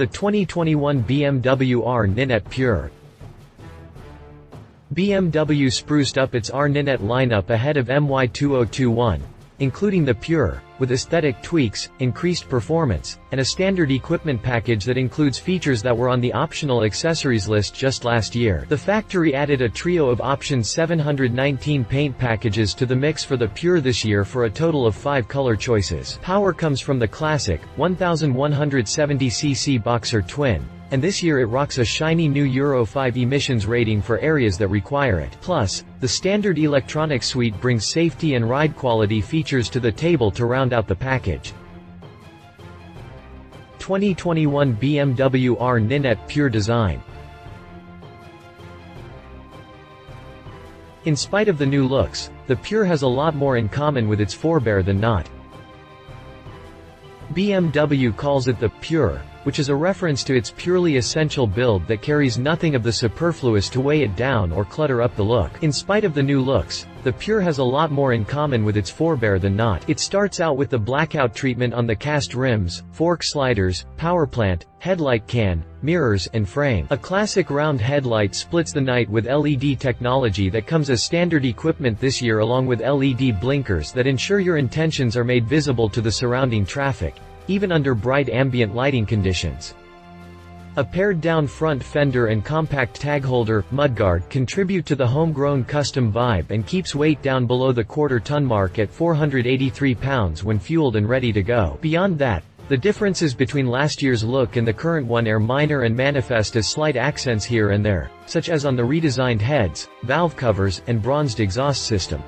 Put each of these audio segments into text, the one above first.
The 2021 BMW R nineT Pure. BMW spruced up its R nineT lineup ahead of MY2021, including the Pure, with aesthetic tweaks, increased performance, and a standard equipment package that includes features that were on the optional accessories list just last year. The factory added a trio of option 719 paint packages to the mix for the Pure this year for a total of 5 color choices. Power comes from the classic, 1170cc Boxer Twin, and this year it rocks a shiny new Euro 5 emissions rating for areas that require it. Plus, the standard electronics suite brings safety and ride quality features to the table to round out the package. 2021 BMW R nineT Pure design. In spite of the new looks, the Pure has a lot more in common with its forebear than not. BMW calls it the Pure, which is a reference to its purely essential build that carries nothing of the superfluous to weigh it down or clutter up the look. In spite of the new looks, the Pure has a lot more in common with its forebear than not. It starts out with the blackout treatment on the cast rims, fork sliders, power plant, headlight can, mirrors, and frame. A classic round headlight splits the night with LED technology that comes as standard equipment this year, along with LED blinkers that ensure your intentions are made visible to the surrounding traffic, even under bright ambient lighting conditions. A pared-down front fender and compact tag holder, mudguard, contribute to the homegrown custom vibe and keeps weight down below the quarter-ton mark at 483 pounds when fueled and ready to go. Beyond that, the differences between last year's look and the current one are minor and manifest as slight accents here and there, such as on the redesigned heads, valve covers, and bronzed exhaust system.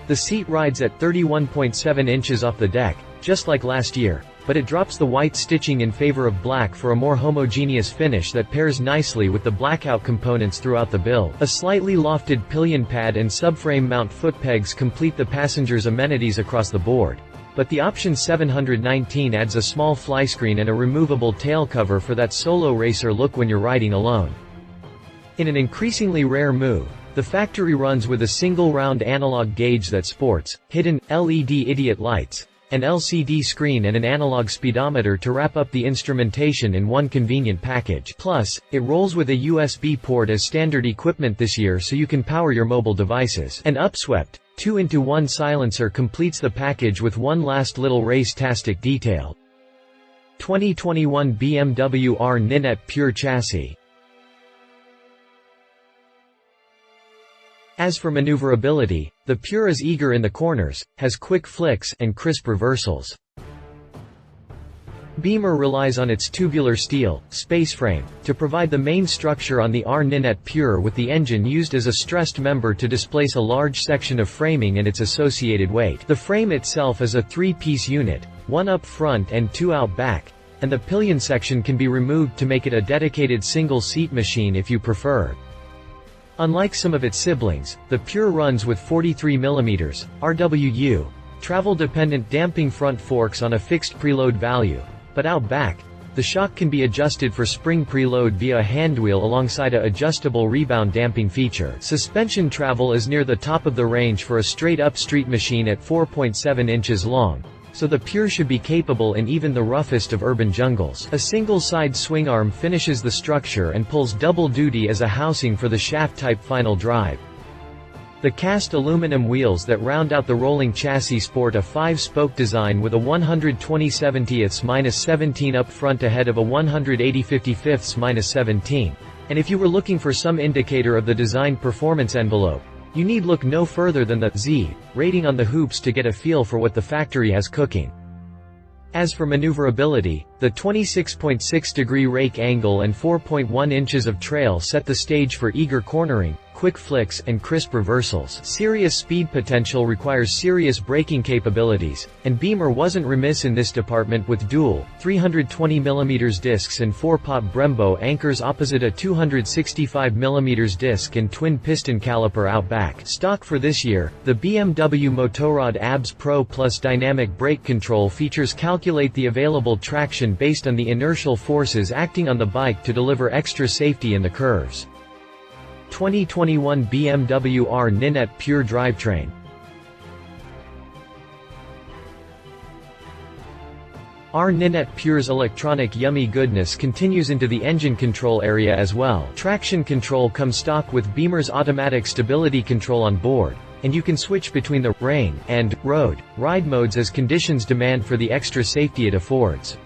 The seat rides at 31.7 inches off the deck, just like last year, but it drops the white stitching in favor of black for a more homogeneous finish that pairs nicely with the blackout components throughout the build. A slightly lofted pillion pad and subframe mount foot pegs complete the passenger's amenities across the board, but the option 719 adds a small flyscreen and a removable tail cover for that solo racer look when you're riding alone. In an increasingly rare move, the factory runs with a single round analog gauge that sports hidden LED idiot lights, an LCD screen, and an analog speedometer to wrap up the instrumentation in one convenient package. Plus, it rolls with a USB port as standard equipment this year, so you can power your mobile devices. An upswept 2-in-1 silencer completes the package with one last little race-tastic detail. 2021 BMW R nineT Pure chassis. As for maneuverability, the Pure is eager in the corners, has quick flicks, and crisp reversals. Beamer relies on its tubular steel space frame to provide the main structure on the R nineT Pure, with the engine used as a stressed member to displace a large section of framing and its associated weight. The frame itself is a 3-piece unit, 1 up front and 2 out back, and the pillion section can be removed to make it a dedicated single-seat machine if you prefer. Unlike some of its siblings, the Pure runs with 43mm RWU travel-dependent damping front forks on a fixed preload value, but out back, the shock can be adjusted for spring preload via a handwheel alongside a adjustable rebound damping feature. Suspension travel is near the top of the range for a straight-up street machine at 4.7 inches long, so the Pure should be capable in even the roughest of urban jungles. A single-side swing arm finishes the structure and pulls double duty as a housing for the shaft-type final drive. The cast aluminum wheels that round out the rolling chassis sport a 5-spoke design with a 120/70-17 up front ahead of a 180/55-17, and if you were looking for some indicator of the design performance envelope, you need look no further than the Z rating on the hoops to get a feel for what the factory has cooking. As for maneuverability, the 26.6-degree rake angle and 4.1 inches of trail set the stage for eager cornering, quick flicks, and crisp reversals. Serious speed potential requires serious braking capabilities, and Beamer wasn't remiss in this department with dual 320mm discs and 4-pot Brembo anchors opposite a 265mm disc and twin piston caliper out back. Stock for this year, the BMW Motorrad ABS Pro Plus dynamic brake control features calculate the available traction based on the inertial forces acting on the bike to deliver extra safety in the curves. 2021 BMW R nineT Pure drivetrain. Our nineT Pure's electronic yummy goodness continues into the engine control area as well. Traction control comes stock with Beamer's automatic stability control on board, and you can switch between the rain and road ride modes as conditions demand for the extra safety it affords.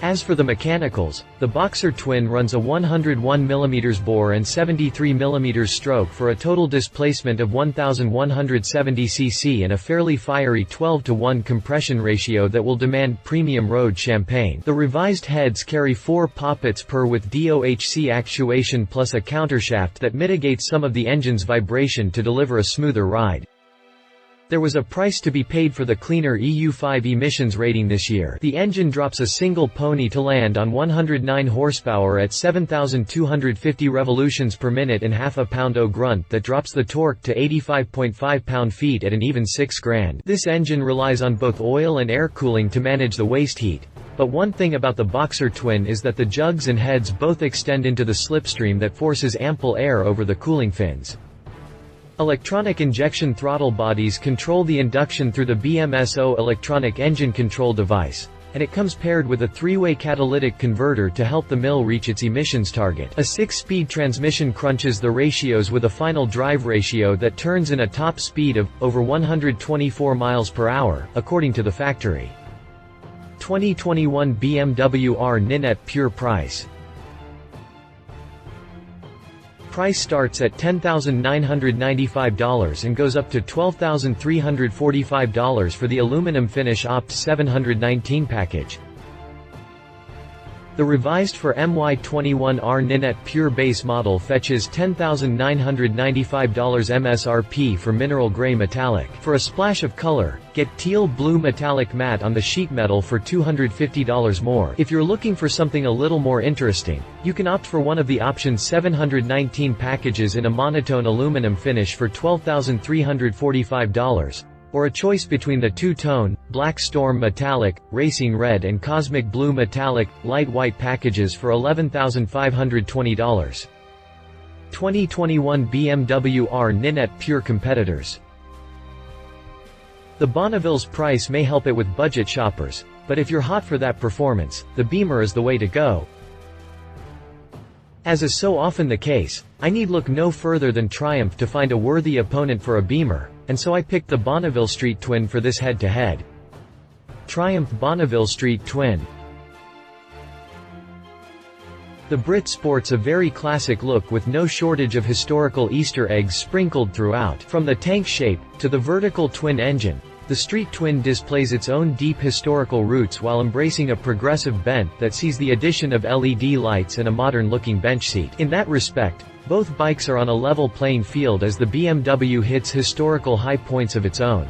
As for the mechanicals, the Boxer Twin runs a 101mm bore and 73mm stroke for a total displacement of 1170 cc and a fairly fiery 12:1 compression ratio that will demand premium road champagne. The revised heads carry 4 poppets per with DOHC actuation plus a countershaft that mitigates some of the engine's vibration to deliver a smoother ride. There was a price to be paid for the cleaner EU5 emissions rating this year. The engine drops a single pony to land on 109 horsepower at 7,250 revolutions per minute and half a pound-o grunt that drops the torque to 85.5 pound-feet at an even 6 grand. This engine relies on both oil and air cooling to manage the waste heat. But one thing about the Boxer Twin is that the jugs and heads both extend into the slipstream that forces ample air over the cooling fins. Electronic injection throttle bodies control the induction through the BMSO electronic engine control device, and it comes paired with a 3-way catalytic converter to help the mill reach its emissions target. A 6-speed transmission crunches the ratios with a final drive ratio that turns in a top speed of over 124 miles per hour, according to the factory. 2021 BMW R nineT Pure price. Price starts at $10,995 and goes up to $12,345 for the aluminum finish Opt 719 package. The revised for MY21 R nineT Pure base model fetches $10,995 MSRP for mineral gray metallic. For a splash of color, get teal blue metallic matte on the sheet metal for $250 more. If you're looking for something a little more interesting, you can opt for one of the options 719 packages in a monotone aluminum finish for $12,345. Or a choice between the two-tone, Black Storm Metallic, Racing Red and Cosmic Blue Metallic, Light White packages for $11,520. 2021 BMW R nineT Pure competitors. The Bonneville's price may help it with budget shoppers, but if you're hot for that performance, the Beamer is the way to go. As is so often the case, I need look no further than Triumph to find a worthy opponent for a Beamer, and so I picked the Bonneville Street Twin for this head-to-head. Triumph Bonneville Street Twin. The Brit sports a very classic look with no shortage of historical Easter eggs sprinkled throughout. From the tank shape, to the vertical twin engine, the Street Twin displays its own deep historical roots while embracing a progressive bent that sees the addition of LED lights and a modern-looking bench seat. In that respect, both bikes are on a level playing field as the BMW hits historical high points of its own.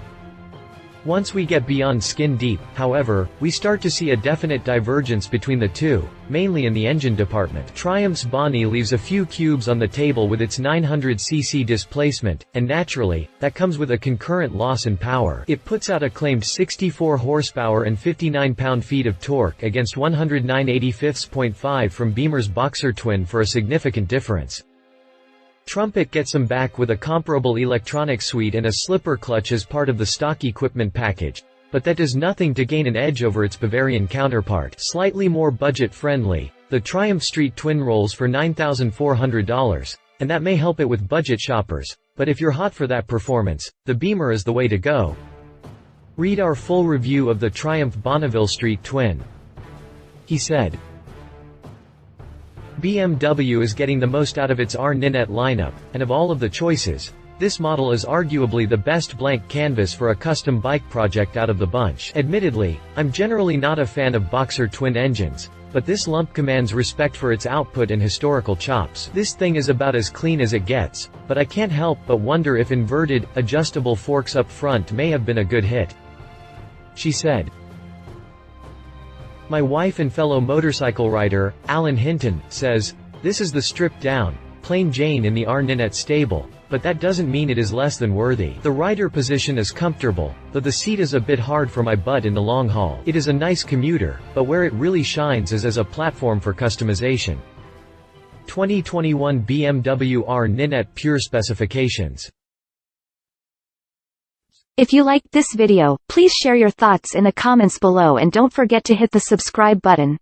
Once we get beyond skin deep, however, we start to see a definite divergence between the two, mainly in the engine department. Triumph's Bonnie leaves a few cubes on the table with its 900cc displacement, and naturally, that comes with a concurrent loss in power. It puts out a claimed 64 horsepower and 59 pound-feet of torque against 109/85.5 from Beamer's Boxer Twin for a significant difference. Trumpet gets them back with a comparable electronic suite and a slipper clutch as part of the stock equipment package, but that does nothing to gain an edge over its Bavarian counterpart. Slightly more budget-friendly, the Triumph Street Twin rolls for $9,400, and that may help it with budget shoppers, but if you're hot for that performance, the Beamer is the way to go. Read our full review of the Triumph Bonneville Street Twin. He said, BMW is getting the most out of its R nineT lineup, and of all of the choices, this model is arguably the best blank canvas for a custom bike project out of the bunch. Admittedly, I'm generally not a fan of Boxer twin engines, but this lump commands respect for its output and historical chops. This thing is about as clean as it gets, but I can't help but wonder if inverted, adjustable forks up front may have been a good hit. She said. My wife and fellow motorcycle rider, Alan Hinton, says, this is the stripped-down, plain Jane in the R nineT stable, but that doesn't mean it is less than worthy. The rider position is comfortable, though the seat is a bit hard for my butt in the long haul. It is a nice commuter, but where it really shines is as a platform for customization. 2021 BMW R nineT Pure specifications. If you liked this video, please share your thoughts in the comments below and don't forget to hit the subscribe button.